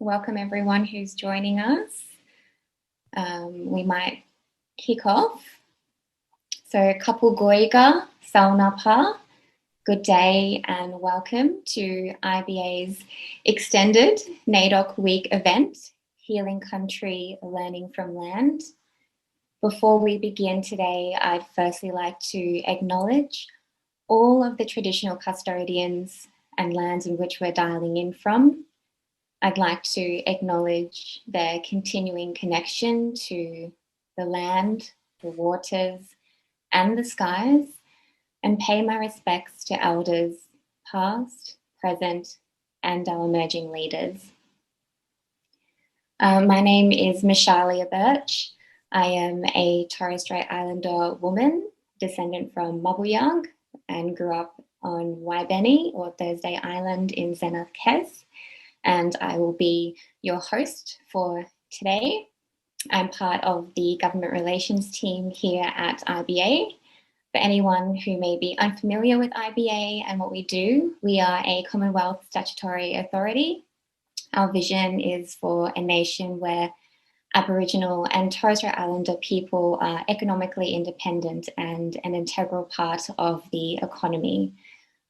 Welcome everyone who's joining us. We might kick off. So Kapu Goiga, Saunapa, good day and welcome to IBA's extended NAIDOC Week event, Healing Country, Learning from Land. Before we begin today, I'd firstly like to acknowledge all of the traditional custodians and lands in which we're dialing in from. I'd like to acknowledge their continuing connection to the land, the waters, and the skies, and pay my respects to elders past, present, and our emerging leaders. My name is Mishalia Birch. I am a Torres Strait Islander woman, descendant from Mabuyag, and grew up on Waibeni, or Thursday Island in Zenith, Kes. And I will be your host for today. I'm part of the government relations team here at IBA. For anyone who may be unfamiliar with IBA and what we do, we are a Commonwealth statutory authority. Our vision is for a nation where Aboriginal and Torres Strait Islander people are economically independent and an integral part of the economy.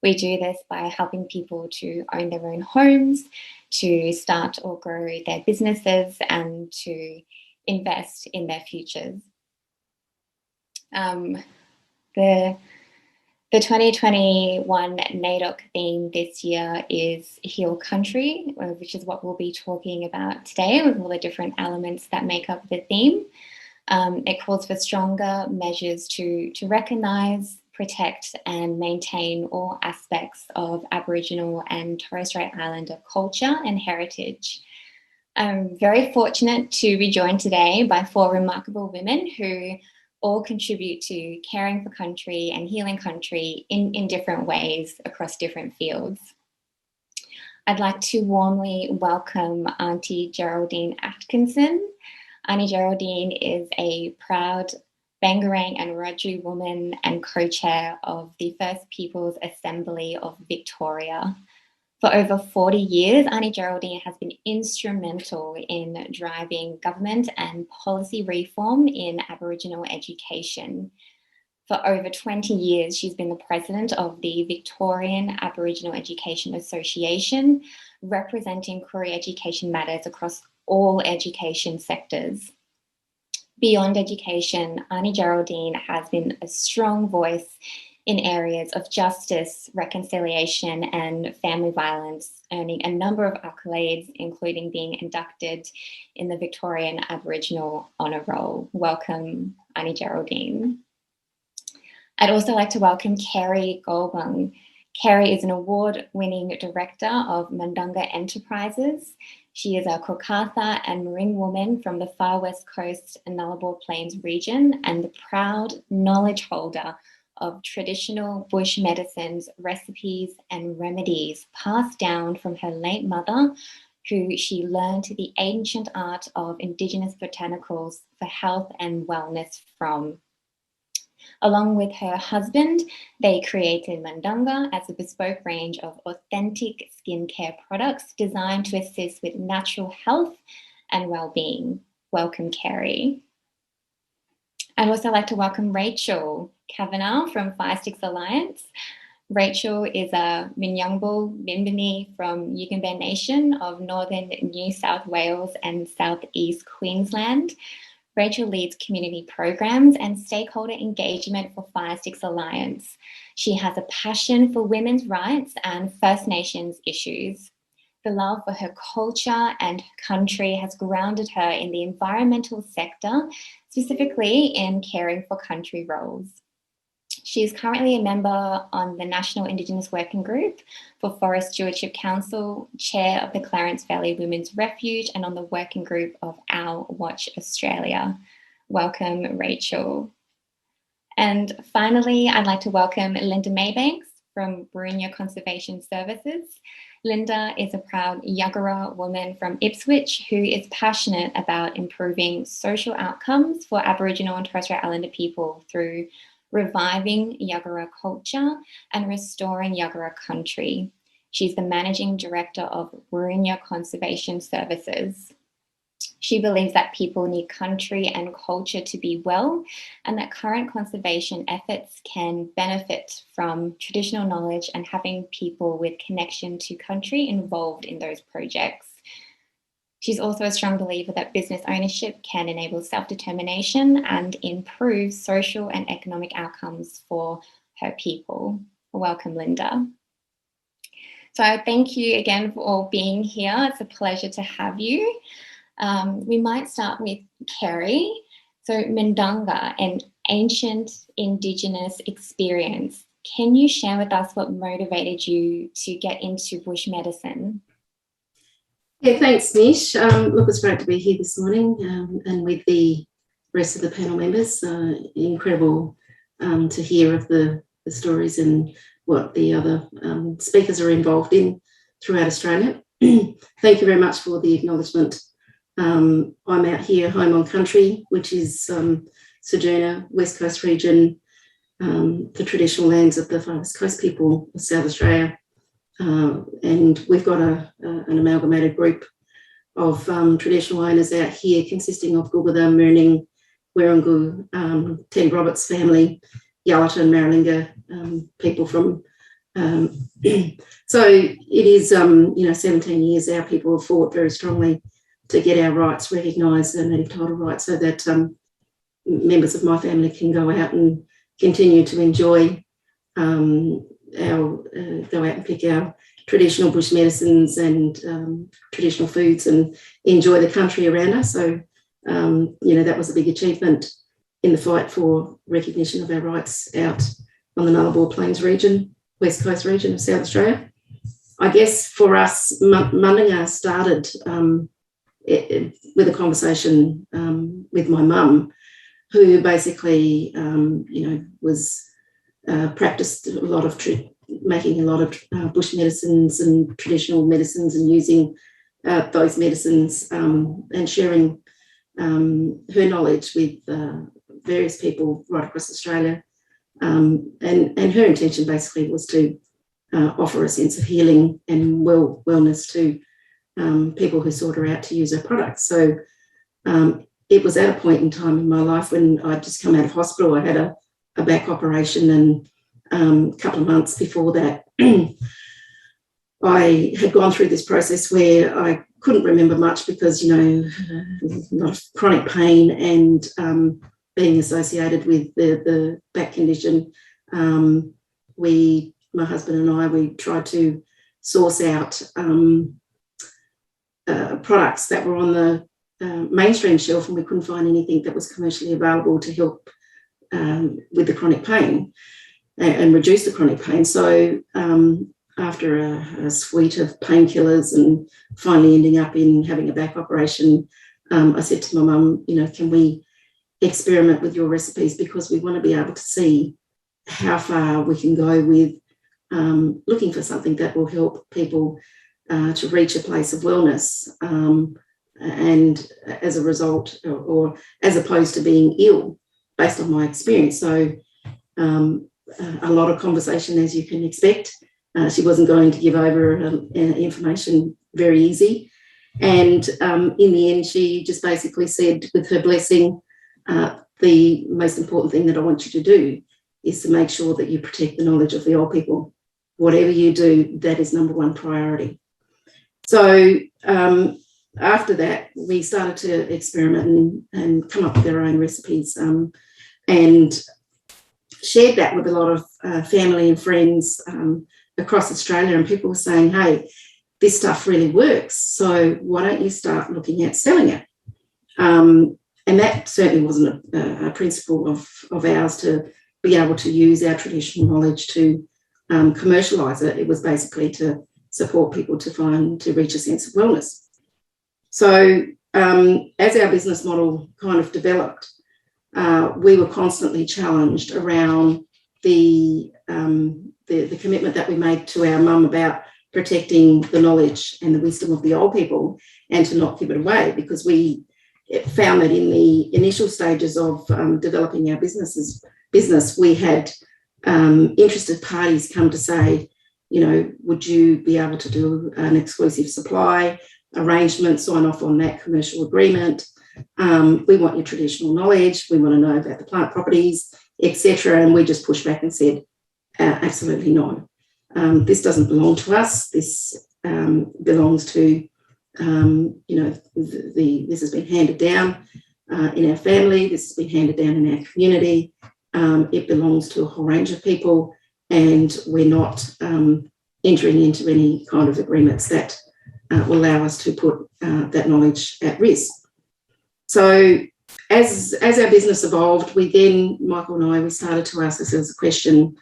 We do this by helping people to own their own homes, to start or grow their businesses, and to invest in their futures. The 2021 NAIDOC theme this year is Heal Country, which is what we'll be talking about today with all the different elements that make up the theme. It calls for stronger measures to recognise, protect and maintain all aspects of Aboriginal and Torres Strait Islander culture and heritage. I'm very fortunate to be joined today by 4 remarkable women who all contribute to caring for country and healing country in different ways across different fields. I'd like to warmly welcome Auntie Geraldine Atkinson. Auntie Geraldine is a proud Bangarang and Wiradjuri woman and co-chair of the First Peoples Assembly of Victoria. For over 40 years, Auntie Geraldine has been instrumental in driving government and policy reform in Aboriginal education. For over 20 years, she's been the president of the Victorian Aboriginal Education Association, representing Koori education matters across all education sectors. Beyond education, Auntie Geraldine has been a strong voice in areas of justice, reconciliation, and family violence, earning a number of accolades, including being inducted in the Victorian Aboriginal Honour Roll. Welcome, Auntie Geraldine. I'd also like to welcome Kerry Goldbung. Kerry is an award-winning director of Mindanga Enterprises. She is a Kokatha and Maring woman from the Far West Coast and Nullarbor Plains region and the proud knowledge holder of traditional bush medicines, recipes and remedies passed down from her late mother, who she learned the ancient art of Indigenous botanicals for health and wellness from. Along with her husband, they created Mindanga as a bespoke range of authentic skincare products designed to assist with natural health and well-being. Welcome, Kerry. I'd also like to welcome Rachel Kavanagh from Fire Sticks Alliance. Rachel is a Minyungbul Mimbini from Yugambeh Nation of Northern New South Wales and Southeast Queensland. Rachel leads community programs and stakeholder engagement for Fire Sticks Alliance. She has a passion for women's rights and First Nations issues. The love for her culture and country has grounded her in the environmental sector, specifically in caring for country roles. She is currently a member on the National Indigenous Working Group for Forest Stewardship Council, chair of the Clarence Valley Women's Refuge, and on the working group of Our Watch Australia. Welcome, Rachel. And finally, I'd like to welcome Linda Maybanks from Brunya Conservation Services. Linda is a proud Yagara woman from Ipswich who is passionate about improving social outcomes for Aboriginal and Torres Strait Islander people through reviving Yagara culture and restoring Yagara country. She's the Managing Director of Wurunya Conservation Services. She believes that people need country and culture to be well, and that current conservation efforts can benefit from traditional knowledge and having people with connection to country involved in those projects. She's also a strong believer that business ownership can enable self-determination and improve social and economic outcomes for her people. Welcome, Linda. So thank you again for all being here. It's a pleasure to have you. We might start with Kerry. So Mindanga, an ancient Indigenous experience. Can you share with us what motivated you to get into bush medicine? Yeah, thanks, Nish. Look, it's great to be here this morning and with the rest of the panel members. Incredible to hear of the stories and what the other speakers are involved in throughout Australia. Thank you very much for the acknowledgement. I'm out here home on country, which is Sojourner, West Coast region, the traditional lands of the farthest coast people of South Australia. And we've got an amalgamated group of traditional owners out here consisting of Gulgada, Mirning, Werrungu, Teddy Roberts' family, Yalata and Maralinga people from. So it is, 17 years our people have fought very strongly to get our rights recognised, our native title rights, so that members of my family can go out and continue to enjoy go out and pick our traditional bush medicines and traditional foods and enjoy the country around us. So, that was a big achievement in the fight for recognition of our rights out on the Nullarbor Plains region, West Coast region of South Australia. I guess for us, Mindanga started with a conversation with my mum, who basically, was practiced a lot of making a lot of bush medicines and traditional medicines and using those medicines and sharing her knowledge with various people right across Australia. And her intention basically was to offer a sense of healing and wellness to people who sought her out to use her products. So it was at a point in time in my life when I'd just come out of hospital. I had a back operation, and a couple of months before that, I had gone through this process where I couldn't remember much because, a lot of chronic pain and being associated with the back condition. My husband and I, we tried to source out products that were on the mainstream shelf, and we couldn't find anything that was commercially available to help with the chronic pain and reduce the chronic pain. So after a suite of painkillers and finally ending up in having a back operation, I said to my mum, can we experiment with your recipes, because we want to be able to see how far we can go with looking for something that will help people to reach a place of wellness, and as a result, or as opposed to being ill, based on my experience. So a lot of conversation, as you can expect. She wasn't going to give over information very easy. And in the end, she just basically said, with her blessing, the most important thing that I want you to do is to make sure that you protect the knowledge of the old people. Whatever you do, that is number one priority. So after that, we started to experiment and come up with our own recipes, and shared that with a lot of family and friends across Australia. And people were saying, hey, this stuff really works, so why don't you start looking at selling it? And that certainly wasn't a principle of ours, to be able to use our traditional knowledge to commercialise it. It was basically to support people to reach a sense of wellness. So as our business model kind of developed, we were constantly challenged around the commitment that we made to our mum about protecting the knowledge and the wisdom of the old people, and to not give it away, because we found that in the initial stages of developing our business, we had interested parties come to say, would you be able to do an exclusive supply arrangement, sign off on that commercial agreement? We want your traditional knowledge. We want to know about the plant properties, etc. And we just pushed back and said, absolutely no. This doesn't belong to us. This belongs to, this has been handed down in our family. This has been handed down in our community. It belongs to a whole range of people, and we're not entering into any kind of agreements that will allow us to put that knowledge at risk. So as our business evolved, Michael and I, we started to ask ourselves the question,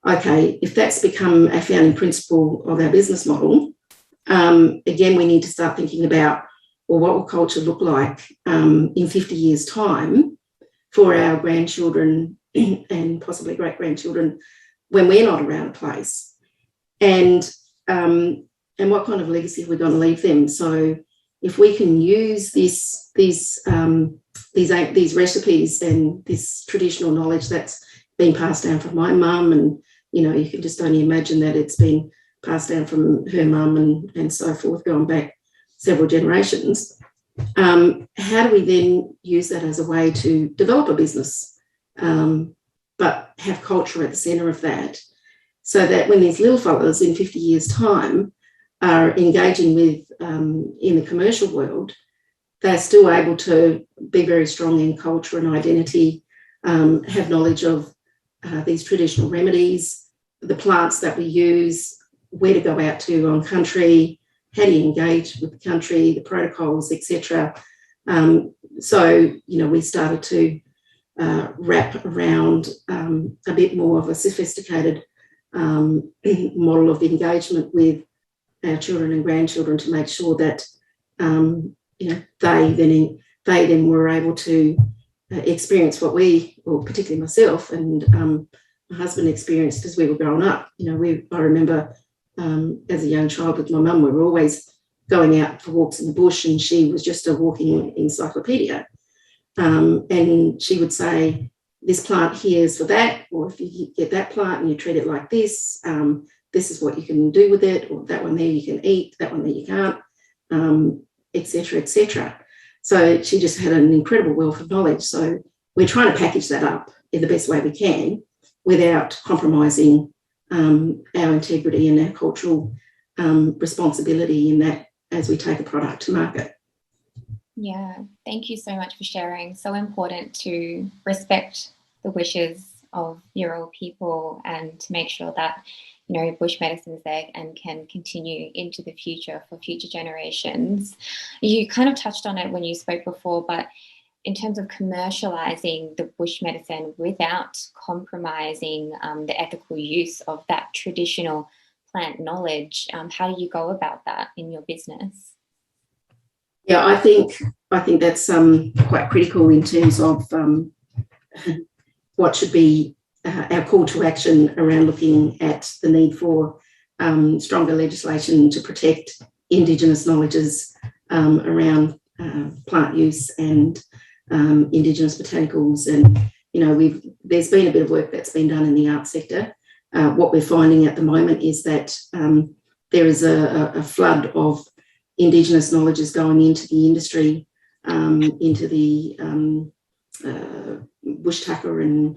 okay, if that's become a founding principle of our business model, again, we need to start thinking about, well, what will culture look like in 50 years' time for our grandchildren and possibly great-grandchildren when we're not around a place? And what kind of legacy are we going to leave them? So if we can use these recipes and this traditional knowledge that's been passed down from my mum, and you can just only imagine that it's been passed down from her mum and so forth, going back several generations, how do we then use that as a way to develop a business, but have culture at the centre of that, so that when these little fellas in 50 years' time are engaging with in the commercial world, they're still able to be very strong in culture and identity, have knowledge of these traditional remedies, the plants that we use, where to go out to on country, how do you engage with the country, the protocols, etc. So, we started to wrap around a bit more of a sophisticated model of engagement with our children and grandchildren to make sure that they then were able to experience what particularly myself and my husband experienced as we were growing up. I remember as a young child with my mum, we were always going out for walks in the bush, and she was just a walking encyclopedia. And she would say, this plant here is for that, or if you get that plant and you treat it like this, this is what you can do with it, or that one there you can eat, that one there you can't, etc., etc. So she just had an incredible wealth of knowledge. So we're trying to package that up in the best way we can without compromising our integrity and our cultural responsibility in that as we take a product to market. Yeah, thank you so much for sharing. So important to respect the wishes of Eora people and to make sure that bush medicine is there and can continue into the future for future generations. You kind of touched on it when you spoke before, but in terms of commercializing the bush medicine without compromising the ethical use of that traditional plant knowledge, how do you go about that in your business? Yeah, I think that's quite critical in terms of what should be our call to action around looking at the need for stronger legislation to protect Indigenous knowledges around plant use and Indigenous botanicals. And, there's been a bit of work that's been done in the art sector. What we're finding at the moment is that there is a flood of Indigenous knowledges going into the industry, into the bush tucker and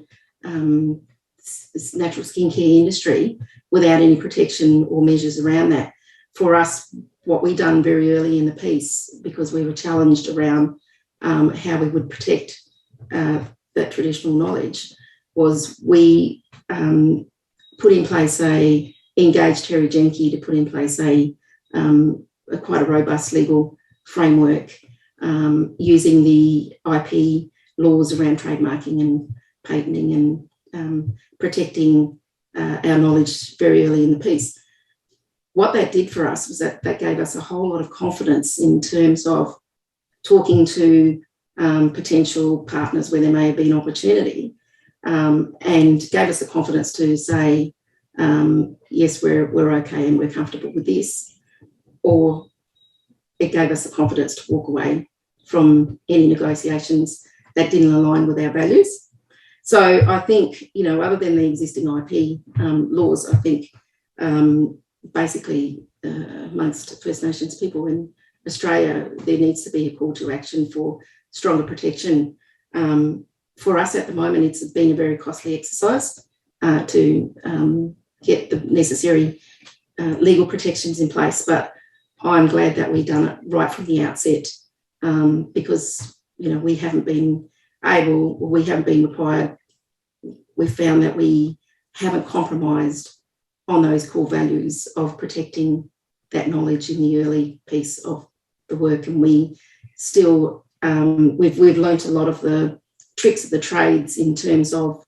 this natural skincare industry without any protection or measures around that. For us, what we done very early in the piece, because we were challenged around how we would protect that traditional knowledge, was we put in place engaged Terry Jenke to put in place quite a robust legal framework using the IP laws around trademarking and patenting and protecting our knowledge very early in the piece. What that did for us was that gave us a whole lot of confidence in terms of talking to potential partners where there may have been opportunity, and gave us the confidence to say, yes, we're okay and we're comfortable with this, or it gave us the confidence to walk away from any negotiations that didn't align with our values. So I think, other than the existing IP laws, I think basically amongst First Nations people in Australia, there needs to be a call to action for stronger protection. For us at the moment, it's been a very costly exercise to get the necessary legal protections in place, but I'm glad that we've done it right from the outset, because we haven't been required. We've found that we haven't compromised on those core values of protecting that knowledge in the early piece of the work, and we still we've learnt a lot of the tricks of the trades in terms of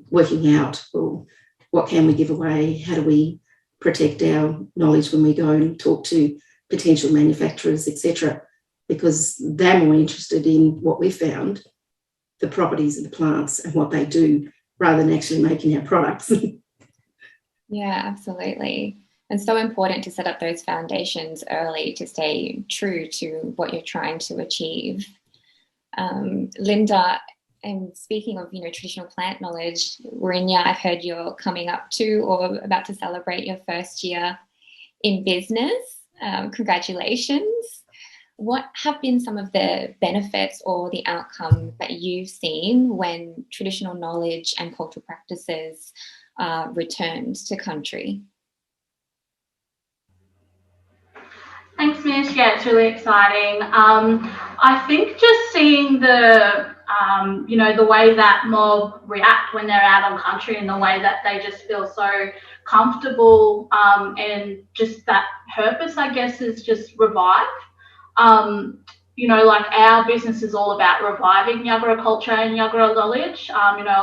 working out, well, what can we give away, how do we protect our knowledge when we go and talk to potential manufacturers, etc., because they're more interested in what we found, the properties of the plants and what they do, rather than actually making our products. Yeah, absolutely. And so important to set up those foundations early to stay true to what you're trying to achieve. Linda, and speaking of, traditional plant knowledge, Warinya, I've heard you're coming up to or about to celebrate your first year in business. Congratulations. What have been some of the benefits or the outcomes that you've seen when traditional knowledge and cultural practices are returned to country? Thanks, Mish. Yeah, it's really exciting. I think just seeing the way that mob react when they're out on country, and the way that they just feel so comfortable, and just that purpose, I guess, is just revived. Like our business is all about reviving Yagara culture and Yagara knowledge. A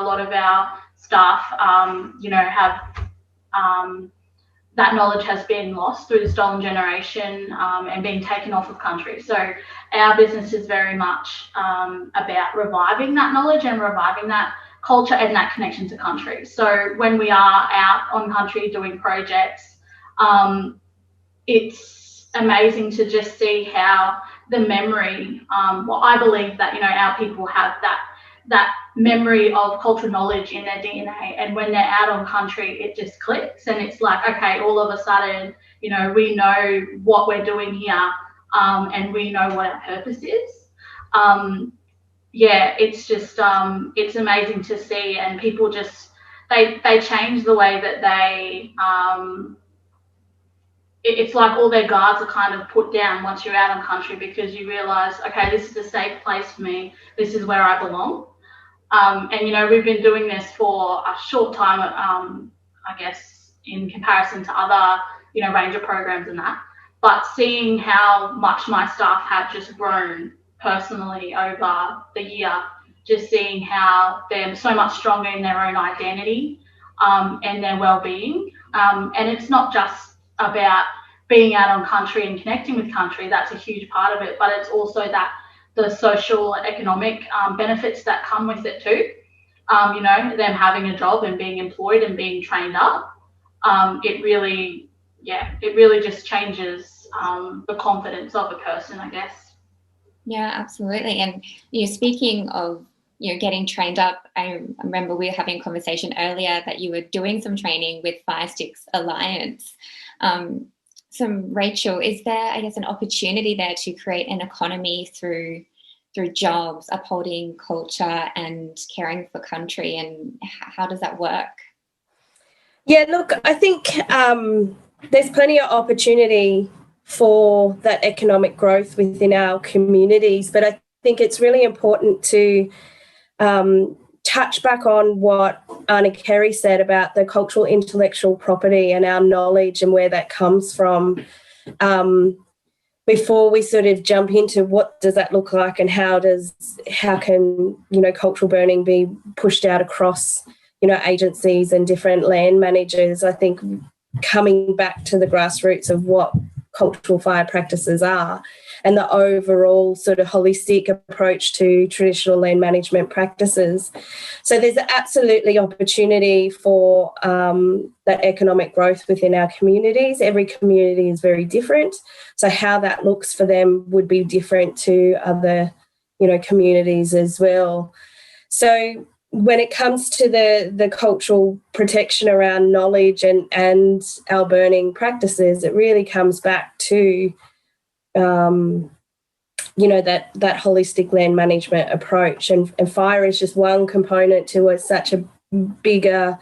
lot of our staff, have that knowledge has been lost through the stolen generation, and being taken off of country. So our business is very much about reviving that knowledge and reviving that culture and that connection to country. So when we are out on country doing projects, it's amazing to just see how the memory, I believe that, our people have that memory of cultural knowledge in their DNA, and when they're out on country, it just clicks, and it's like, okay, all of a sudden, we know what we're doing here, and we know what our purpose is. It's just it's amazing to see, and people just they change the way that they it's like all their guards are kind of put down once you're out on country, because you realise, okay, this is a safe place for me, this is where I belong. And we've been doing this for a short time, I guess, in comparison to other, ranger programs and that. But seeing how much my staff have just grown personally over the year, just seeing how they're so much stronger in their own identity, and their well-being. And it's not just about being out on country and connecting with country. That's a huge part of it, but it's also that the social and economic benefits that come with it too. Them having a job and being employed and being trained up. It really just changes the confidence of a person, I guess. Yeah, absolutely. And speaking of getting trained up, I remember we were having a conversation earlier that you were doing some training with Fire Sticks Alliance. So Rachel, is there, I guess, an opportunity there to create an economy through jobs, upholding culture and caring for country, and how does that work? Yeah, look, I think there's plenty of opportunity for that economic growth within our communities, but I think it's really important to touch back on what Anna Kerry said about the cultural intellectual property and our knowledge and where that comes from, before we sort of jump into what does that look like and how can cultural burning be pushed out across agencies and different land managers. I think coming back to the grassroots of what cultural fire practices are and the overall sort of holistic approach to traditional land management practices. So there's absolutely opportunity for that economic growth within our communities. Every community is very different. So how that looks for them would be different to other, communities as well. So, when it comes to the cultural protection around knowledge and our burning practices, it really comes back to that holistic land management approach, and fire is just one component to such a bigger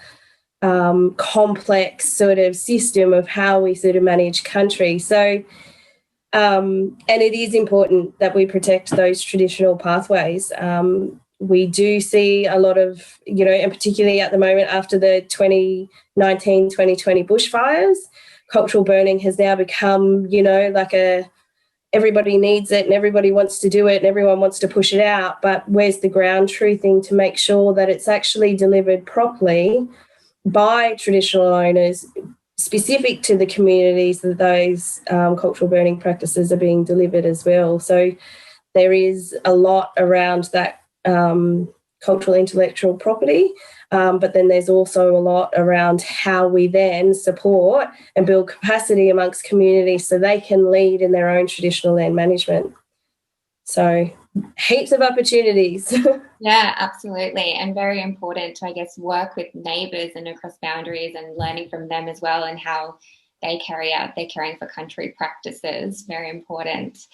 complex sort of system of how we sort of manage country. So and it is important that we protect those traditional pathways. We do see a lot of, and particularly at the moment after the 2019-2020 bushfires, cultural burning has now become, like everybody needs it and everybody wants to do it and everyone wants to push it out. But where's the ground truthing to make sure that it's actually delivered properly by traditional owners, specific to the communities that those cultural burning practices are being delivered as well. So there is a lot around that cultural intellectual property, but then there's also a lot around how we then support and build capacity amongst communities so they can lead in their own traditional land management. So heaps of opportunities. Yeah, absolutely. And very important to, I guess, work with neighbours and across boundaries and learning from them as well, and how they carry out their caring for country practices. Very important.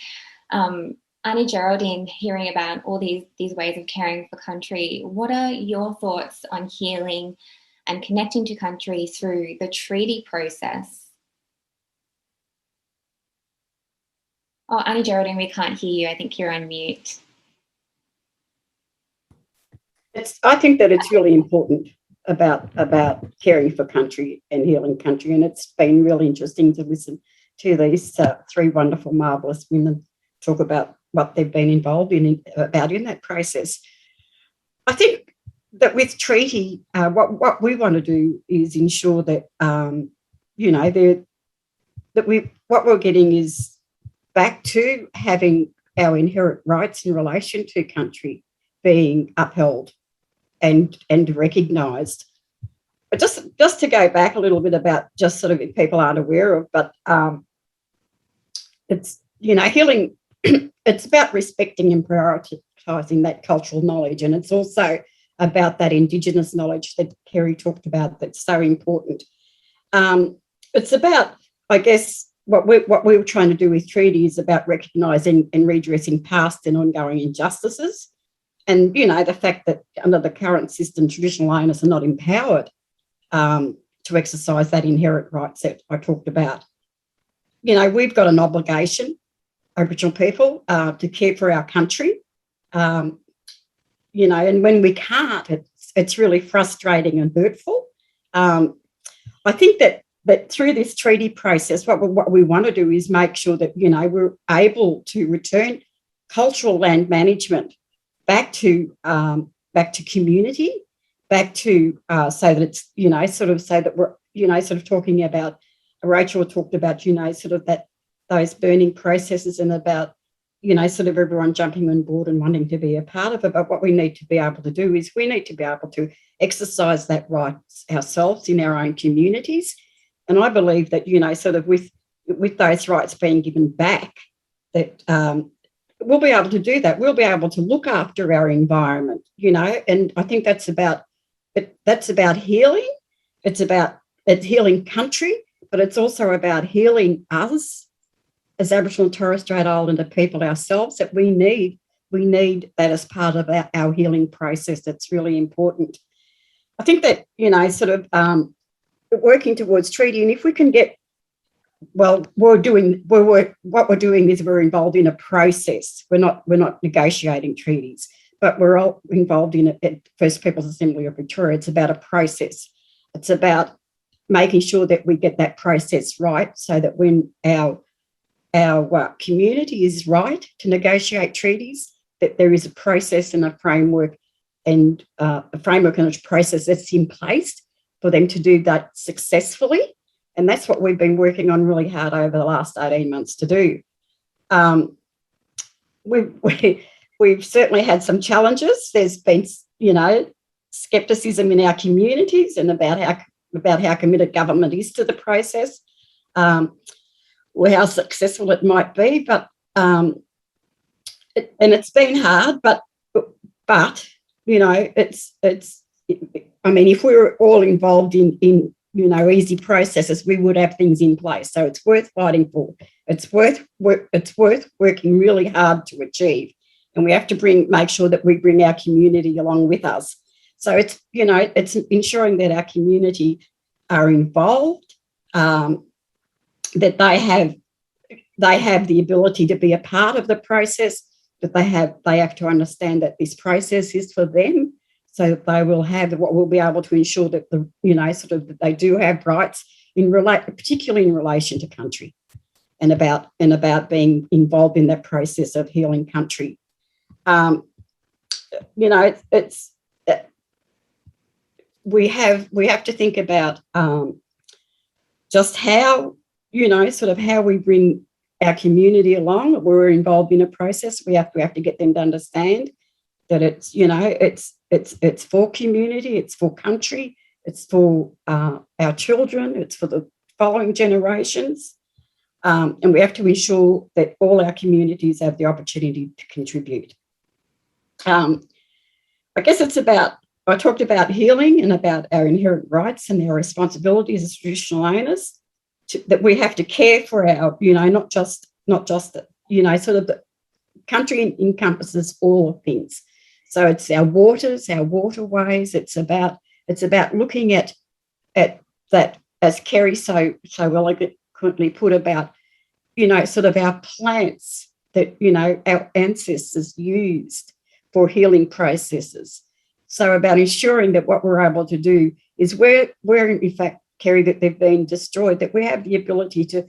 Annie Geraldine, hearing about all these ways of caring for country, what are your thoughts on healing and connecting to country through the treaty process? Oh, Annie Geraldine, we can't hear you. I think you're on mute. I think that it's really important about caring for country and healing country, and it's been really interesting to listen to these three wonderful, marvellous women talk about what they've been involved in that process. I think that with treaty, what we want to do is ensure that what we're getting is back to having our inherent rights in relation to country being upheld and recognised. But just to go back a little bit about, just sort of, if people aren't aware of, but it's, healing, it's about respecting and prioritising that cultural knowledge, and it's also about that Indigenous knowledge that Kerry talked about that's so important. It's about, I guess, what we're trying to do with treaty is about recognising and redressing past and ongoing injustices. And, the fact that under the current system, traditional owners are not empowered to exercise that inherent rights that I talked about. We've got an obligation, Aboriginal people, to care for our country. And when we can't, it's really frustrating and hurtful. I think that through this treaty process, what we want to do is make sure that, we're able to return cultural land management back to community, back to so that it's, so that we're, sort of talking about, Rachel talked about, sort of those burning processes and about, sort of everyone jumping on board and wanting to be a part of it. But what we need to be able to do is we need to be able to exercise that right ourselves in our own communities. And I believe that, sort of with those rights being given back, that we'll be able to do that. We'll be able to look after our environment, and I think that's about healing. It's healing country, but it's also about healing us as Aboriginal and Torres Strait Islander people ourselves, that we need that as part of our healing process. That's really important. I think that, sort of working towards treaty, and if we can get, well, what we're doing is we're involved in a process. We're not negotiating treaties, but we're all involved in it at First Peoples Assembly of Victoria. It's about a process. It's about making sure that we get that process right, so that when our community is right to negotiate treaties, that there is a process and a framework and a process that's in place for them to do that successfully. And that's what we've been working on really hard over the last 18 months to do. We've certainly had some challenges. There's been, scepticism in our communities and about how committed government is to the process, or how successful it might be. But and it's been hard, but I mean, if we were all involved in easy processes, we would have things in place. So it's worth fighting for. It's worth working really hard to achieve, and we have to make sure that we bring our community along with us. So it's ensuring that our community are involved, that they have the ability to be a part of the process, that they have to understand that this process is for them. So that they will have what will be able to ensure that that they do have rights particularly in relation to country, and about being involved in that process of healing country. We have to think about just how how we bring our community along. We're involved in a process. We have to get them to understand that it's for community, it's for country, it's for our children, it's for the following generations, and we have to ensure that all our communities have the opportunity to contribute. I guess I talked about healing and about our inherent rights and our responsibilities as traditional owners, that we have to care for our, not just the country encompasses all things. So it's our waters, our waterways. It's about looking at that, as Kerry so eloquently put, about our plants that our ancestors used for healing processes. So about ensuring that what we're able to do is where in fact, Kerry, that they've been destroyed, that we have the ability to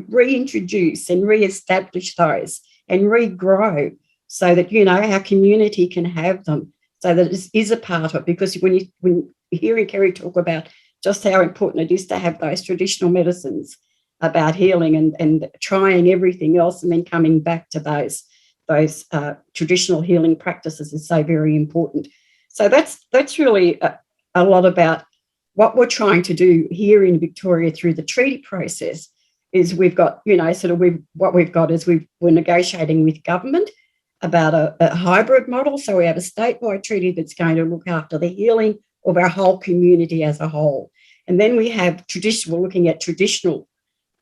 reintroduce and re-establish those and regrow, so that our community can have them, so that it is a part of it. Because when you're hearing Kerry talk about just how important it is to have those traditional medicines about healing and trying everything else and then coming back to those traditional healing practices is so very important. So that's really a lot about what we're trying to do here in Victoria through the treaty process. Is we've got, we're negotiating with government about a hybrid model. So we have a statewide treaty that's going to look after the healing of our whole community as a whole. And then we have we're looking at traditional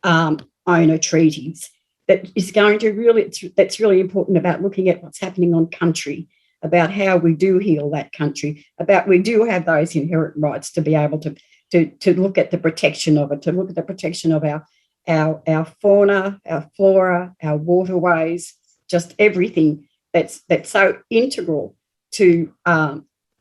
owner treaties that is going to that's really important, about looking at what's happening on country, about how we do heal that country, about we do have those inherent rights to be able to look at the protection of it, to look at the protection of our fauna, our flora, our waterways, just everything that's so integral to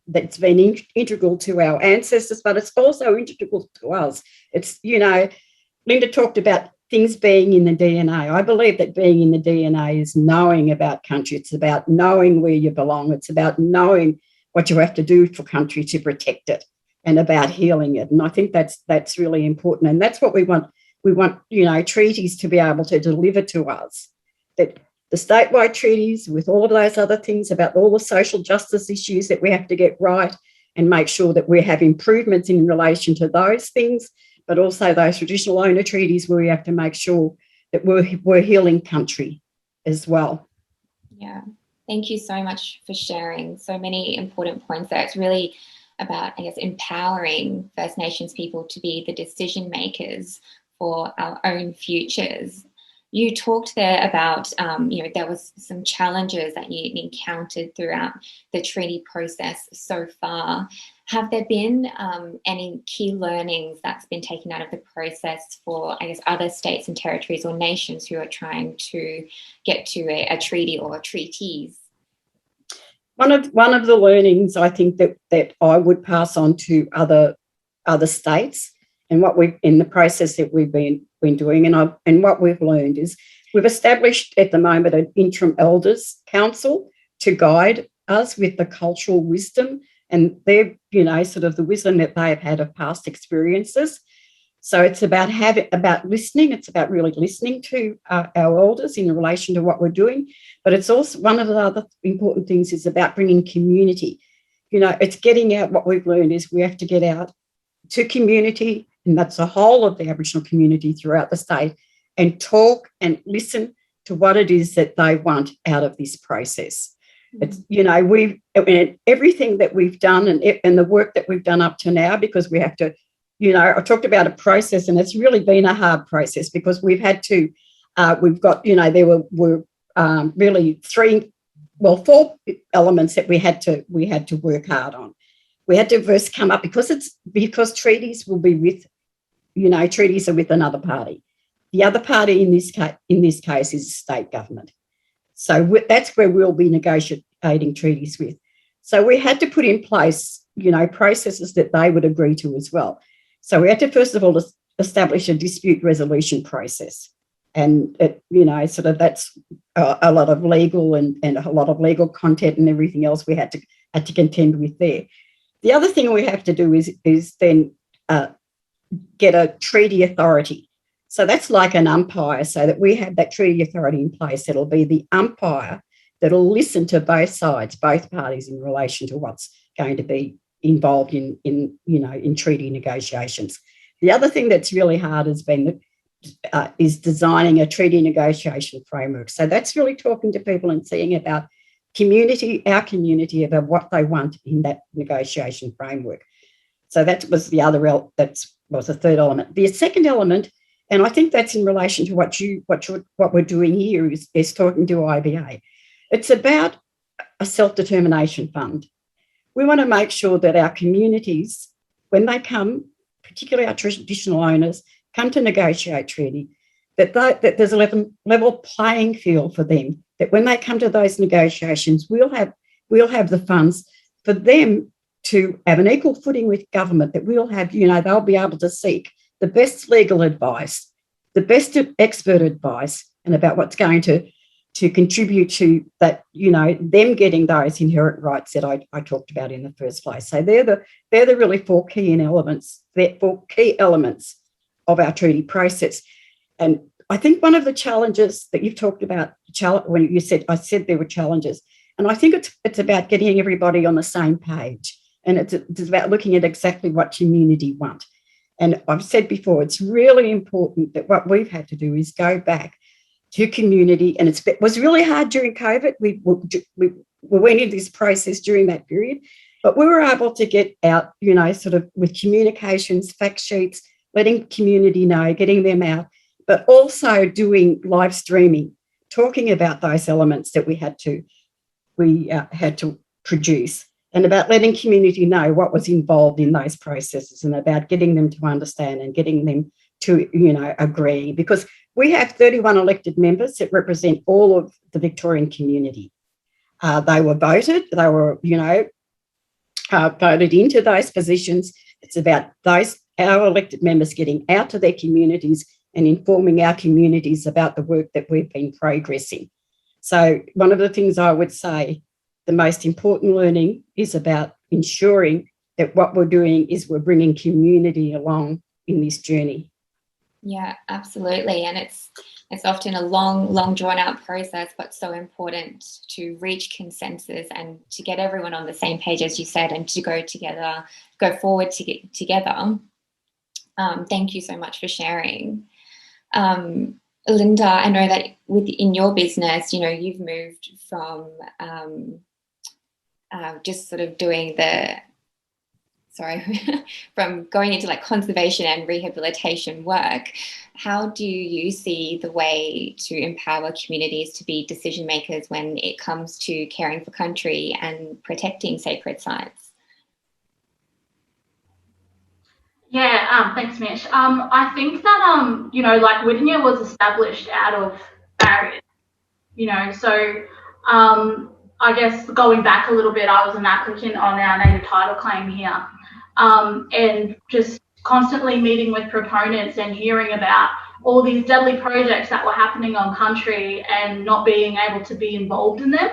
that's been integral to our ancestors, but it's also integral to us. It's, Linda talked about things being in the DNA. I believe that being in the DNA is knowing about country. It's about knowing where you belong. It's about knowing what you have to do for country to protect it, and about healing it. And I think that's really important. And that's what we want. We want, treaties to be able to deliver to us, that the statewide treaties with all of those other things about all the social justice issues that we have to get right, and make sure that we have improvements in relation to those things, but also those traditional owner treaties where we have to make sure that we're healing country as well. Yeah, thank you so much for sharing so many important points there. It's really about, I guess, empowering First Nations people to be the decision makers for our own futures. You talked there about, there was some challenges that you encountered throughout the treaty process so far. Have there been any key learnings that's been taken out of the process for, I guess, other states and territories or nations who are trying to get to a treaty or treaties? One of the learnings I think that I would pass on to other states, and what we've in the process that we've been doing, and what we've learned is we've established at the moment an interim elders council to guide us with the cultural wisdom and their, the wisdom that they have had of past experiences. So it's about listening. It's about really listening to our elders in relation to what we're doing. But it's also, one of the other important things is about bringing community. It's getting out. What we've learned is we have to get out to community, and that's the whole of the Aboriginal community throughout the state, and talk and listen to what it is that they want out of this process. It's, everything that we've done and the work that we've done up to now, because we have to, I talked about a process, and it's really been a hard process because we've had to, we've got, there were really 4 elements that we had to work hard on. We had to first come up, because treaties will be with, treaties are with another party. The other party in this case is state government. So that's where we'll be negotiating treaties with. So we had to put in place, processes that they would agree to as well. So we had to, first of all, establish a dispute resolution process. And, that's a lot of legal and a lot of legal content and everything else we had to contend with there. The other thing we have to do is then get a treaty authority. So that's like an umpire, so that we have that treaty authority in place. It'll be the umpire that'll listen to both sides, both parties, in relation to what's going to be involved in treaty negotiations. The other thing that's really hard has been is designing a treaty negotiation framework. So that's really talking to people and seeing about our community, about what they want in that negotiation framework. So that was the third element. The second element, and I think that's in relation to what we're doing here, is talking to IBA. It's about a self-determination fund. We want to make sure that our communities, when they come, particularly our traditional owners, come to negotiate treaty, that there's a level playing field for them, that when they come to those negotiations, we'll have the funds for them to have an equal footing with government, that we'll have, they'll be able to seek the best legal advice, the best expert advice, and about what's going to contribute to that, them getting those inherent rights that I talked about in the first place. So they're the really 4 key elements. They're 4 key elements of our treaty process. And I think one of the challenges that you've talked about, when I said there were challenges, and I think it's about getting everybody on the same page, and it's about looking at exactly what community want. And I've said before, it's really important that what we've had to do is go back to community, and it was really hard during COVID. We went into this process during that period, but we were able to get out, sort of with communications, fact sheets, letting community know, getting them out, but also doing live streaming, talking about those elements that we had to produce, and about letting community know what was involved in those processes, and about getting them to understand and getting them to, agree. Because we have 31 elected members that represent all of the Victorian community. They were voted, voted into those positions. It's about our elected members getting out to their communities and informing our communities about the work that we've been progressing. So one of the things I would say, the most important learning is about ensuring that what we're doing is we're bringing community along in this journey. Yeah, absolutely. And it's often a long drawn out process, but so important to reach consensus and to get everyone on the same page, as you said, and to go forward together. Thank you so much for sharing. Linda, I know that within your business, you've moved from just sort of doing from going into like conservation and rehabilitation work. How do you see the way to empower communities to be decision makers when it comes to caring for country and protecting sacred sites? Yeah, thanks, Mish. I think that, like Whittier was established out of barriers, so I guess going back a little bit, I was an applicant on our native title claim here, and just constantly meeting with proponents and hearing about all these deadly projects that were happening on country and not being able to be involved in them.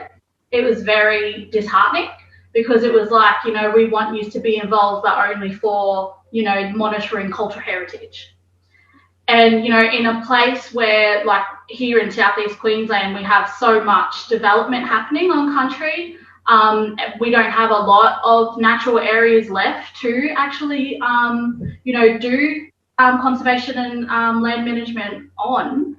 It was very disheartening, because it was like, we want you to be involved, but only for, monitoring cultural heritage. And, in a place where, like here in Southeast Queensland, we have so much development happening on country, we don't have a lot of natural areas left to actually, do conservation and land management on.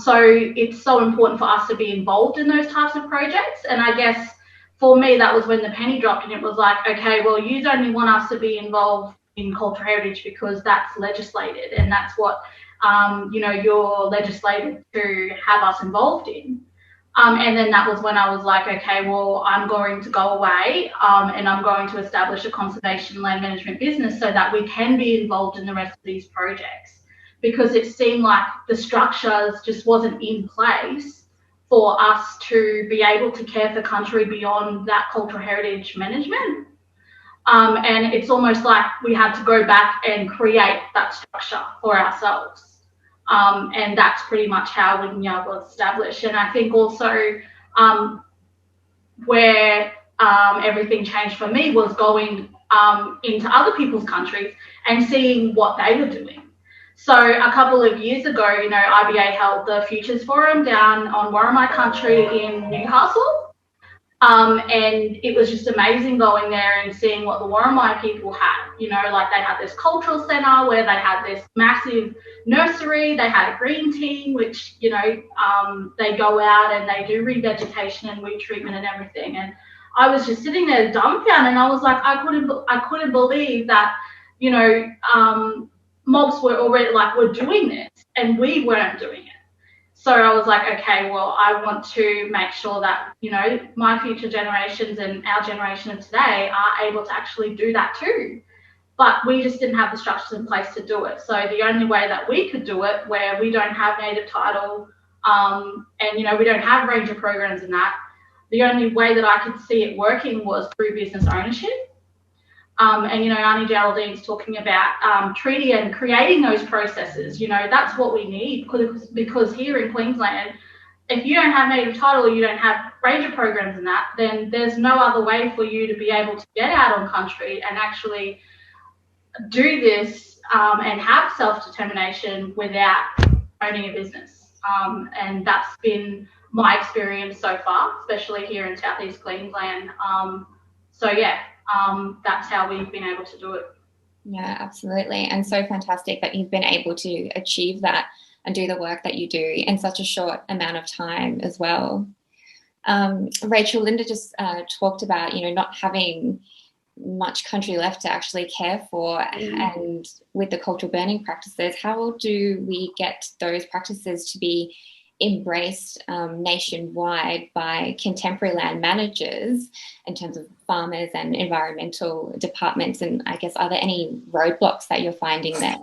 So it's so important for us to be involved in those types of projects. And I guess for me, that was when the penny dropped, and it was like, okay, well, you only want us to be involved in cultural heritage because that's legislated, and that's what you're legislated to have us involved in. And then that was when I was like, okay, well, I'm going to go away and I'm going to establish a conservation land management business so that we can be involved in the rest of these projects, because it seemed like the structures just wasn't in place for us to be able to care for country beyond that cultural heritage management. And it's almost like we had to go back and create that structure for ourselves. And that's pretty much how Wynyard was established. And I think also where everything changed for me was going into other people's countries and seeing what they were doing. So a couple of years ago, IBA held the Futures Forum down on Worimi country in Newcastle. And it was just amazing going there and seeing what the Worimi people had. Like they had this cultural centre where they had this massive nursery, they had a green team, which, they go out and they do revegetation and weed treatment and everything. And I was just sitting there dumbfounded, and I was like, I couldn't believe that, mobs were doing this and we weren't doing it. So I was like, okay, well, I want to make sure that, my future generations and our generation of today are able to actually do that too. But we just didn't have the structures in place to do it. So the only way that we could do it, where we don't have native title and, we don't have ranger programs and that, the only way that I could see it working was through business ownership. And, Arnie Geraldine's talking about treaty and creating those processes. That's what we need, because here in Queensland, if you don't have native title, you don't have ranger programs and that, then there's no other way for you to be able to get out on country and actually do this and have self-determination without owning a business. And that's been my experience so far, especially here in Southeast Queensland. That's how we've been able to do it. Yeah, absolutely. And so fantastic that you've been able to achieve that and do the work that you do in such a short amount of time as well. Rachel, Linda just talked about, not having much country left to actually care for. And with the cultural burning practices, how do we get those practices to be embraced nationwide by contemporary land managers in terms of farmers and environmental departments? And I guess, are there any roadblocks that you're finding there?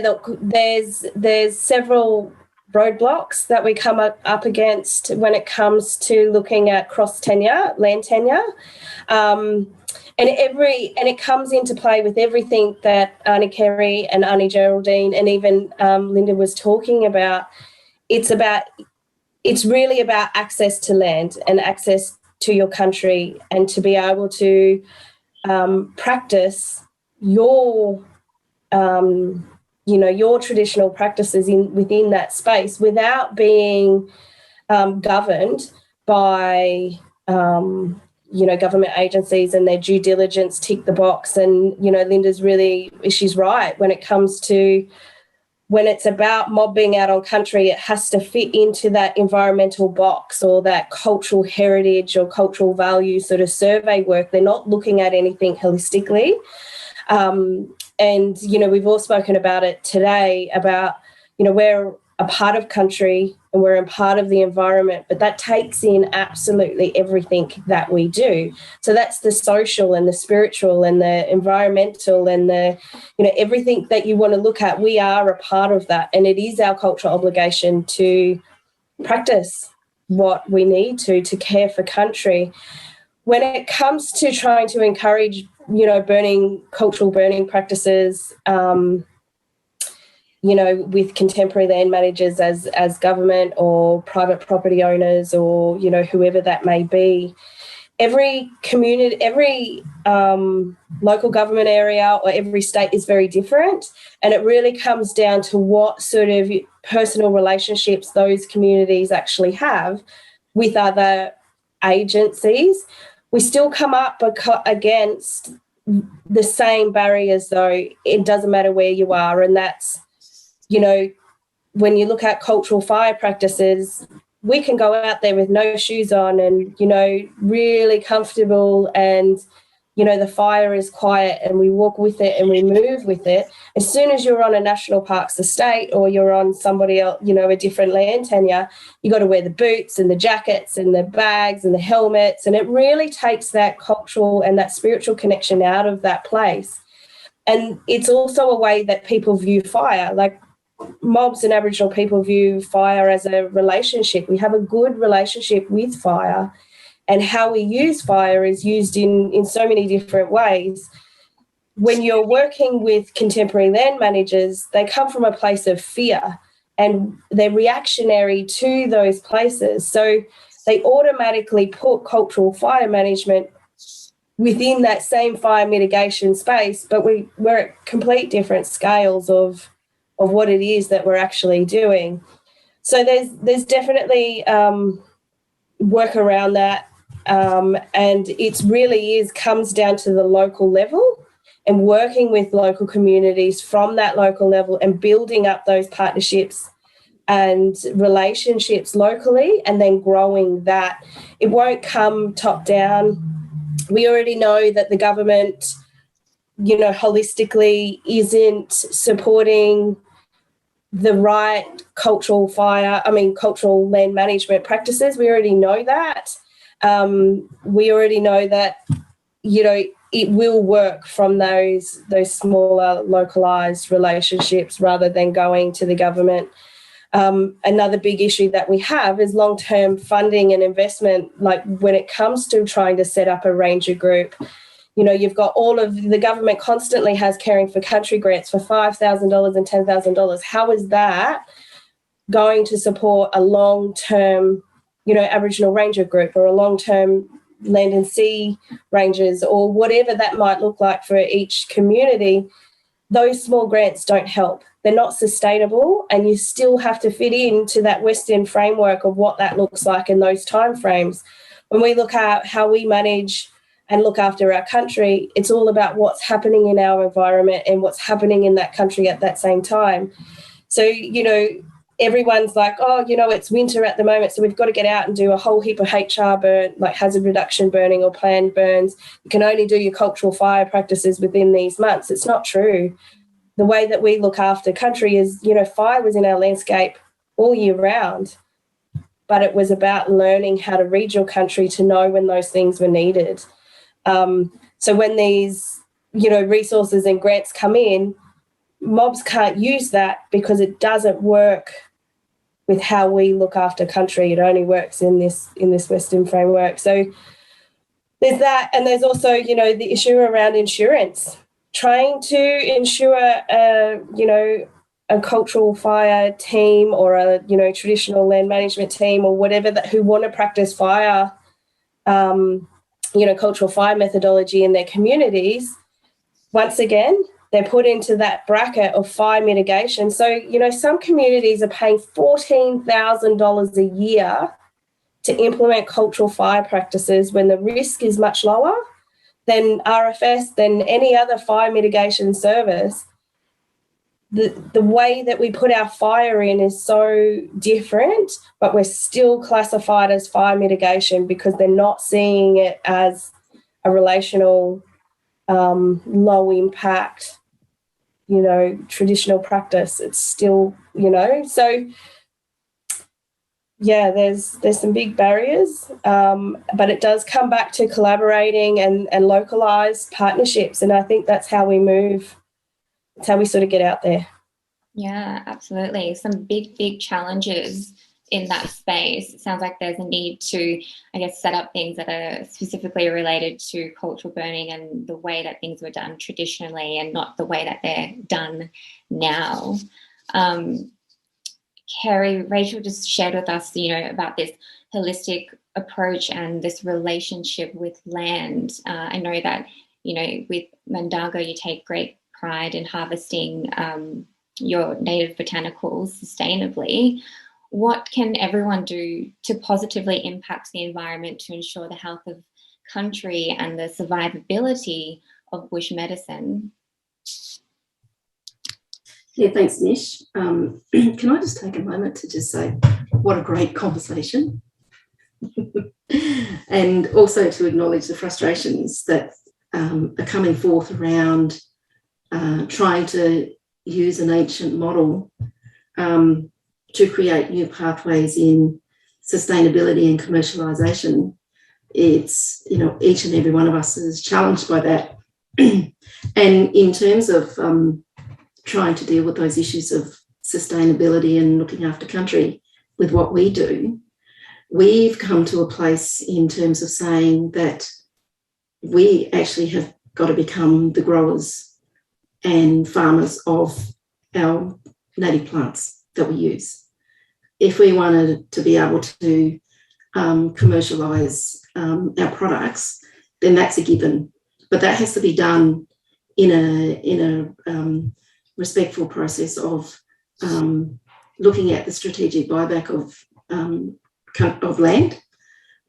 Look, there's several roadblocks that we come up against when it comes to looking at cross tenure, land tenure. And it comes into play with everything that Auntie Kerry and Auntie Geraldine and even Linda was talking about. It's really about access to land and access to your country, and to be able to practice your traditional practices within that space without being governed by government agencies and their due diligence tick the box. And, she's right when it comes to when it's about mobbing out on country, it has to fit into that environmental box or that cultural heritage or cultural value sort of survey work. They're not looking at anything holistically. And, we've all spoken about it today about, we're a part of country and we're a part of the environment, but that takes in absolutely everything that we do. So that's the social and the spiritual and the environmental and the, everything that you want to look at. We are a part of that, and it is our cultural obligation to practice what we need to care for country. When it comes to trying to encourage, cultural burning practices, with contemporary land managers as government or private property owners or, whoever that may be, every community, every local government area or every state is very different. And it really comes down to what sort of personal relationships those communities actually have with other agencies. We still come up against the same barriers, though. It doesn't matter where you are, and that's, you know, when you look at cultural fire practices, we can go out there with no shoes on and, you know, really comfortable, and, you know, the fire is quiet and we walk with it and we move with it. As soon as you're on a national parks estate or you're on somebody else, you know, a different land tenure, you got to wear the boots and the jackets and the bags and the helmets, and it really takes that cultural and that spiritual connection out of that place. And it's also a way that people view fire. Like, mobs and Aboriginal people view fire as a relationship. We have a good relationship with fire, and how we use fire is used in so many different ways. When you're working with contemporary land managers, they come from a place of fear and they're reactionary to those places. So they automatically put cultural fire management within that same fire mitigation space, but we're at complete different scales of what it is that we're actually doing. So there's definitely work around that, and it really comes down to the local level and working with local communities from that local level and building up those partnerships and relationships locally, and then growing that. It won't come top down. We already know that the government, you know, holistically isn't supporting the right cultural land management practices. We already know that. We already know that, you know, it will work from those smaller localised relationships rather than going to the government. Another big issue that we have is long-term funding and investment. Like, when it comes to trying to set up a ranger group, you know, you've got all of the government constantly has Caring for Country grants for $5,000 and $10,000. How is that going to support a long-term, you know, Aboriginal ranger group or a long-term land and sea rangers or whatever that might look like for each community? Those small grants don't help. They're not sustainable, and you still have to fit into that Western framework of what that looks like in those timeframes. When we look at how we manage and look after our country, it's all about what's happening in our environment and what's happening in that country at that same time. So, you know, everyone's like, oh, you know, it's winter at the moment, so we've got to get out and do a whole heap of HR burn, like hazard reduction burning or planned burns. You can only do your cultural fire practices within these months. It's not true. The way that we look after country is, you know, fire was in our landscape all year round, but it was about learning how to read your country to know when those things were needed. So when these, you know, resources and grants come in, mobs can't use that because it doesn't work with how we look after country. It only works in this Western framework. So there's that, and there's also, you know, the issue around insurance. Trying to insure a cultural fire team or a, you know, traditional land management team or whatever that who want to practice fire, you know, cultural fire methodology in their communities, once again, they're put into that bracket of fire mitigation. So, you know, some communities are paying $14,000 a year to implement cultural fire practices when the risk is much lower than RFS, than any other fire mitigation service. The way that we put our fire in is so different, but we're still classified as fire mitigation because they're not seeing it as a relational, low impact, you know, traditional practice. It's still, you know, so yeah, there's some big barriers, but it does come back to collaborating and localised partnerships, and I think that's how we move. It's how we sort of get out there. Yeah, absolutely. Some big challenges in that space. It sounds like there's a need to, I guess, set up things that are specifically related to cultural burning and the way that things were done traditionally and not the way that they're done now. Kerry, Rachel just shared with us, you know, about this holistic approach and this relationship with land. I know that, you know, with Mindanga, you take great pride in harvesting your native botanicals sustainably. What can everyone do to positively impact the environment to ensure the health of country and the survivability bush medicine. Yeah, thanks, Nish. Can I just take a moment to just say what a great conversation, and also to acknowledge the frustrations that are coming forth around trying to use an ancient model to create new pathways in sustainability and commercialisation. It's, each and every one of us is challenged by that. And in terms of trying to deal with those issues of sustainability and looking after country with what we do, we've come to a place in terms of saying that we actually have got to become the growers and farmers of our native plants that we use. If we wanted to be able to commercialise our products, then that's a given. But that has to be done in a respectful process of looking at the strategic buyback of land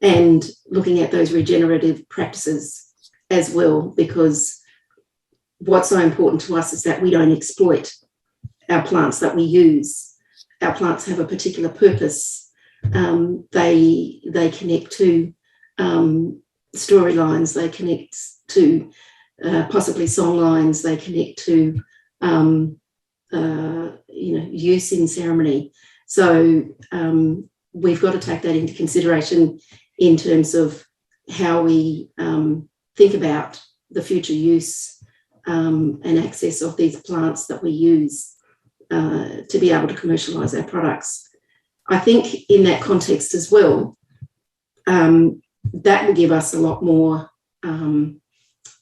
and looking at those regenerative practices as well, because what's so important to us is that we don't exploit our plants that we use. Our plants have a particular purpose. They connect to storylines, they connect to possibly song lines, they connect to use in ceremony. So we've got to take that into consideration in terms of how we think about the future use and access of these plants that we use to be able to commercialise our products. I think in that context as well, that will give us a lot more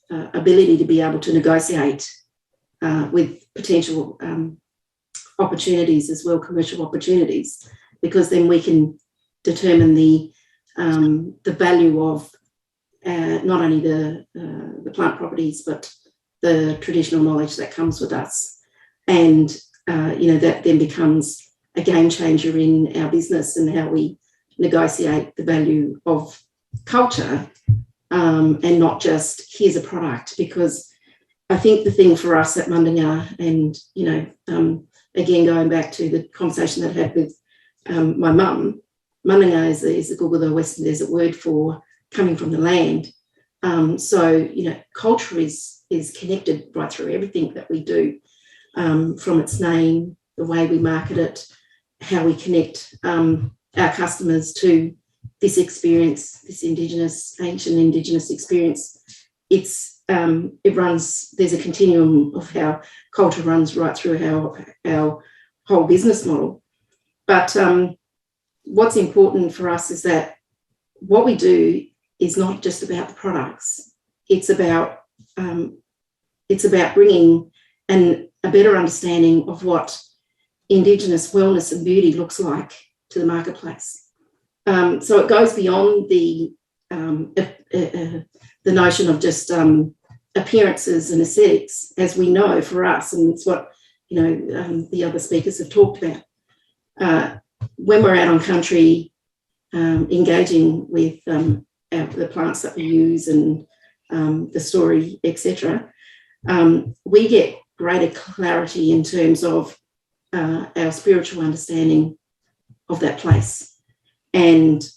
ability to be able to negotiate with potential opportunities as well, commercial opportunities, because then we can determine the value of not only the plant properties but the traditional knowledge that comes with us, and that then becomes a game changer in our business and how we negotiate the value of culture, and not just here's a product. Because I think the thing for us at Mindanga, and again going back to the conversation that I had with my mum, Mindanga is the Gulgula Western Desert word for coming from the land. So culture is connected right through everything that we do, from its name, the way we market it, how we connect our customers to this experience, this ancient Indigenous experience. It runs, there's a continuum of how culture runs right through our whole business model. But what's important for us is that what we do is not just about the products. It's about bringing a better understanding of what Indigenous wellness and beauty looks like to the marketplace. So it goes beyond the notion of just appearances and aesthetics, as we know for us, and it's what the other speakers have talked about. When we're out on country, engaging with the plants that we use and the story, etc., we get greater clarity in terms of our spiritual understanding of that place, and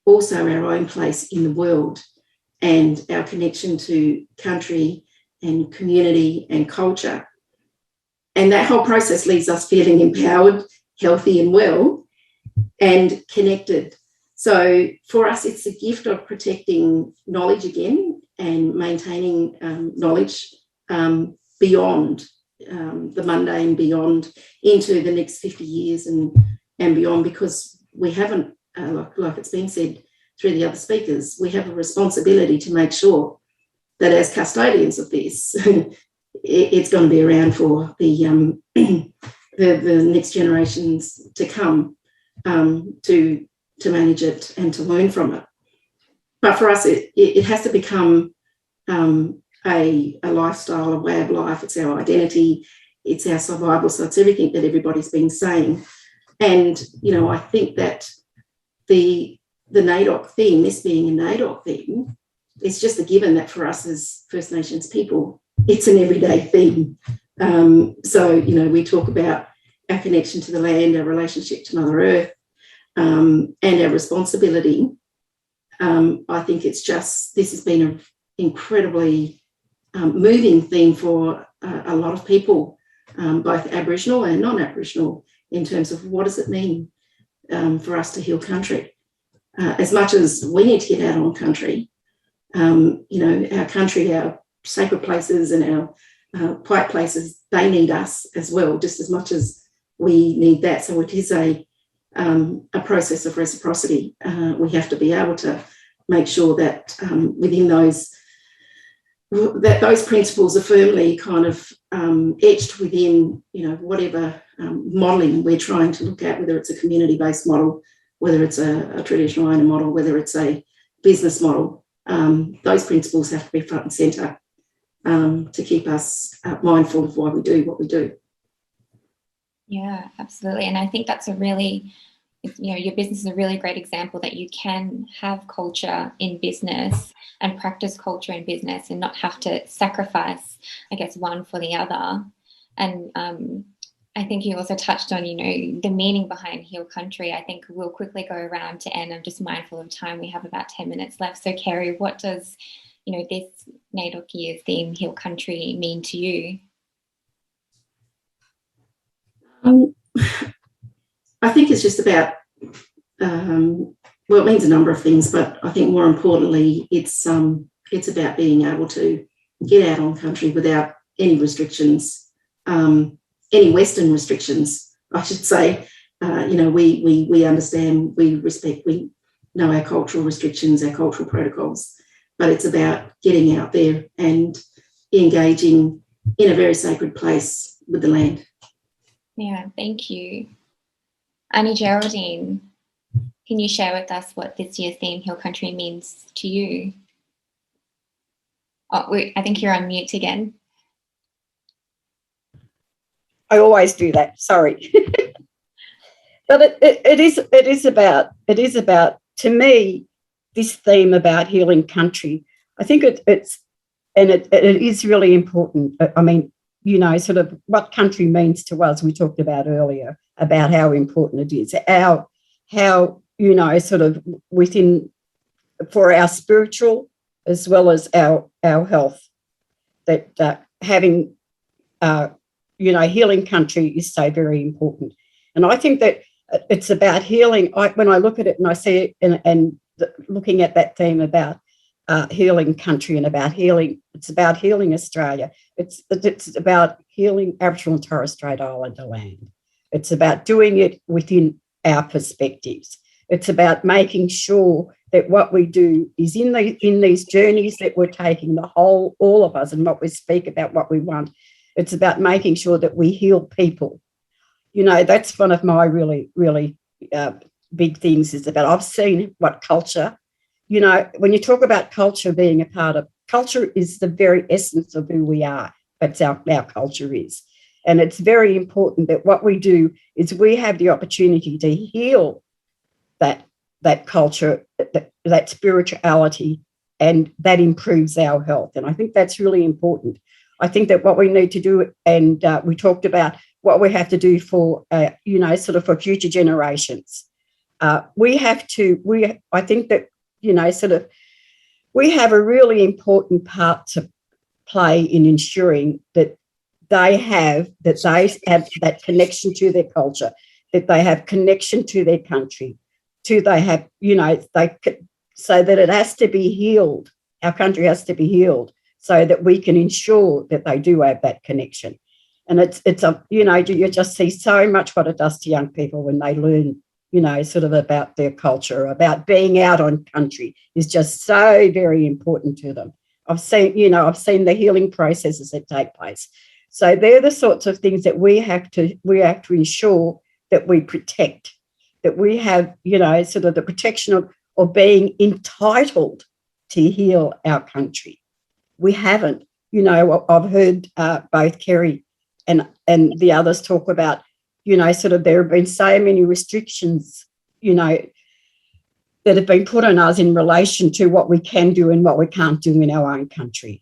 also our own place in the world, and our connection to country and community and culture. And that whole process leaves us feeling empowered, healthy and well, and connected. So for us, it's a gift of protecting knowledge again and maintaining knowledge beyond the mundane, beyond into the next 50 years and beyond, because we haven't, like it's been said through the other speakers, we have a responsibility to make sure that as custodians of this, it's going to be around for the next generations to come, to manage it and to learn from it. But for us, it has to become a lifestyle, a way of life. It's our identity, it's our survival. So it's everything that everybody's been saying. And, I think that the NAIDOC theme, this being a NAIDOC theme, it's just a given that for us as First Nations people, it's an everyday thing. So, we talk about our connection to the land, our relationship to Mother Earth, and our responsibility. I think this has been an incredibly moving theme for a lot of people, both Aboriginal and non-Aboriginal, in terms of what does it mean for us to heal country. As much as we need to get out on country, our country, our sacred places and our quiet places, they need us as well, just as much as we need that. So it is a process of reciprocity. We have to be able to make sure that within those principles are firmly kind of etched within, whatever modelling we're trying to look at, whether it's a community-based model, whether it's a traditional owner model, whether it's a business model. Those principles have to be front and centre to keep us mindful of why we do what we do. Yeah, absolutely. And I think that's your business is a really great example that you can have culture in business and practice culture in business and not have to sacrifice, I guess, one for the other. And I think you also touched on, the meaning behind Heal Country. I think we'll quickly go around to end. I'm just mindful of time. We have about 10 minutes left. So, Kerry, what does, this NAIDOC year's theme, Heal Country, mean to you? I think it's just about, it means a number of things, but I think more importantly, it's about being able to get out on country without any restrictions, any Western restrictions, I should say. We understand, we respect, we know our cultural restrictions, our cultural protocols, but it's about getting out there and engaging in a very sacred place with the land. Yeah, thank you. Annie Geraldine, can you share with us what this year's theme, Heal Country, means to you? Oh, wait, I think you're on mute again. I always do that. Sorry, but it is about to me this theme about healing country. I think it is really important. I mean, sort of what country means to us. We talked about earlier about how important it is. How sort of within for our spiritual as well as our health, that having healing country is so very important. And I think that it's about healing. When I look at it and I see it and looking at that theme about healing country and about healing, it's about healing Australia. It's about healing Aboriginal and Torres Strait Islander land. It's about doing it within our perspectives. It's about making sure that what we do is in these journeys that we're taking, all of us, and what we speak about, what we want. It's about making sure that we heal people. That's one of my really, really big things is about, I've seen what culture, when you talk about culture being a part of, culture is the very essence of who we are. That's our culture is. And it's very important that what we do is we have the opportunity to heal that culture, that spirituality, and that improves our health. And I think that's really important. I think that what we need to do, and we talked about what we have to do for, sort of for future generations. I think that, we have a really important part to play in ensuring that they have that connection to their culture, that they have connection to their country, so that it has to be healed. Our country has to be healed so that we can ensure that they do have that connection. And you just see so much what it does to young people when they learn, sort of about their culture, about being out on country is just so very important to them. I've seen the healing processes that take place. So they're the sorts of things that we have to ensure that we protect, that we have, sort of the protection of being entitled to heal our country. We haven't. I've heard both Kerry and the others talk about, sort of there have been so many restrictions, that have been put on us in relation to what we can do and what we can't do in our own country.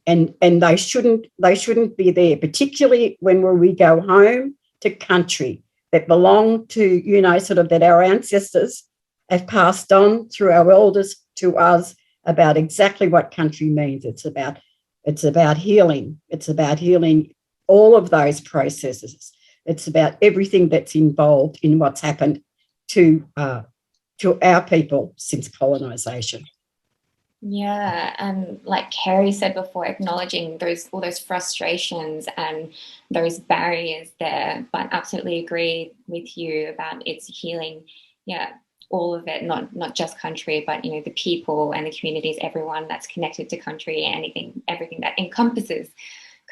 And they shouldn't be there, particularly when we go home to country that belong to, you know, sort of that our ancestors have passed on through our elders to us about exactly what country means. It's about healing. It's about healing all of those processes. It's about everything that's involved in what's happened to our people since colonisation. Yeah, and like Kerry said before, acknowledging all those frustrations and those barriers there, but absolutely agree with you about its healing. Yeah, all of it, not just country, but, you know, the people and the communities, everyone that's connected to country, everything that encompasses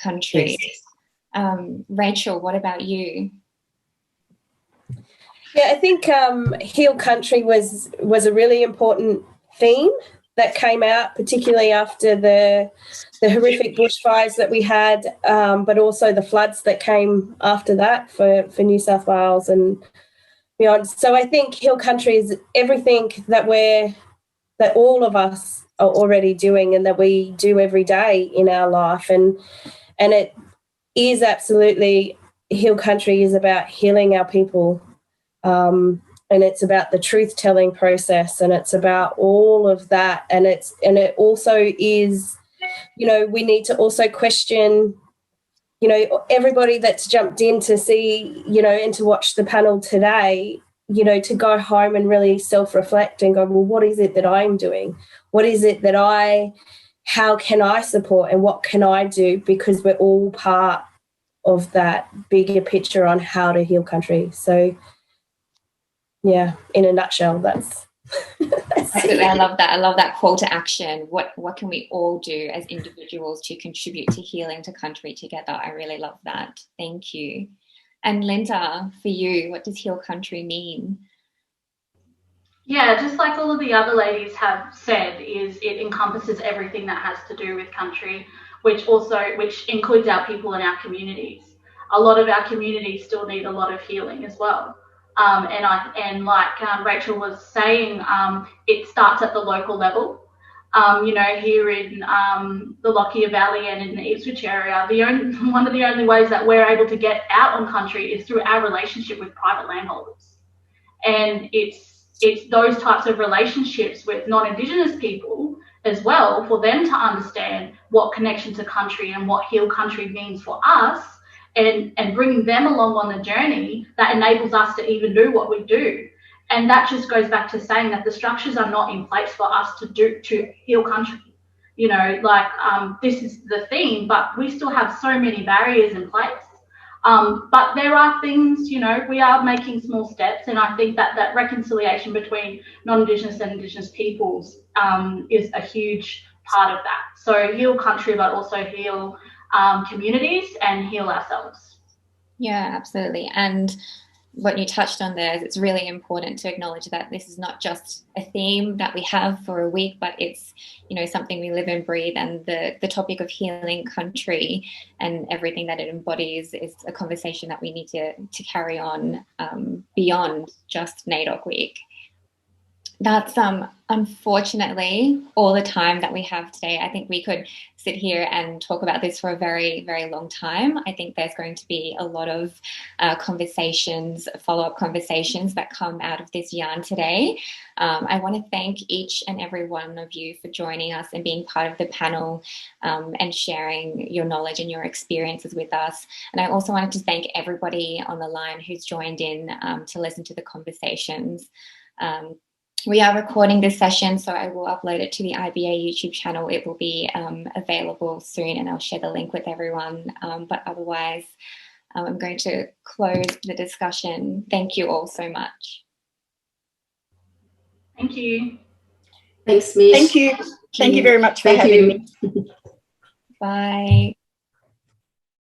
country. Yes. Rachel, what about you? Yeah, I think Heal Country was a really important theme that came out, particularly after the horrific bushfires that we had, but also the floods that came after that for New South Wales and beyond. So I think Heal Country is everything that all of us are already doing and that we do every day in our life, and it is absolutely, Heal Country is about healing our people. And it's about the truth-telling process, and it's about all of that. And it also is, you know, we need to also question, you know, everybody that's jumped in to see, you know, and to watch the panel today, you know, to go home and really self-reflect and go, well, what is it that I'm doing? What is it that how can I support and what can I do? Because we're all part of that bigger picture on how to heal country. So, yeah, in a nutshell, that's absolutely. I love that. I love that call to action. What can we all do as individuals to contribute to healing to country together? I really love that. Thank you. And Linda, for you, what does heal country mean? Yeah, just like all of the other ladies have said, is it encompasses everything that has to do with country, which includes our people and our communities. A lot of our communities still need a lot of healing as well. And like Rachel was saying, it starts at the local level. You know, here in the Lockyer Valley and in the Ipswich area, one of the only ways that we're able to get out on country is through our relationship with private landholders. And it's those types of relationships with non-Indigenous people as well, for them to understand what connection to country and what heal country means for us, and bringing them along on the journey that enables us to even do what we do. And that just goes back to saying that the structures are not in place for us to heal country. You know, like this is the theme, but we still have so many barriers in place. But there are things, you know, we are making small steps, and I think that reconciliation between non-Indigenous and Indigenous peoples is a huge part of that. So heal country, but also heal communities and heal ourselves. Yeah, absolutely. And what you touched on there is it's really important to acknowledge that this is not just a theme that we have for a week, but it's, you know, something we live and breathe. And the topic of healing country and everything that it embodies is a conversation that we need to carry on beyond just NAIDOC week. That's unfortunately all the time that we have today. I think we could sit here and talk about this for a very, very long time. I think there's going to be a lot of conversations, follow-up conversations that come out of this yarn today. I want to thank each and every one of you for joining us and being part of the panel and sharing your knowledge and your experiences with us. And I also wanted to thank everybody on the line who's joined in to listen to the conversations. We are recording this session, so I will upload it to the IBA YouTube channel. It will be available soon, and I'll share the link with everyone. But otherwise, I'm going to close the discussion. Thank you all so much. Thank you. Thanks, Mish. Thank you. Thank you very much for having me. Bye.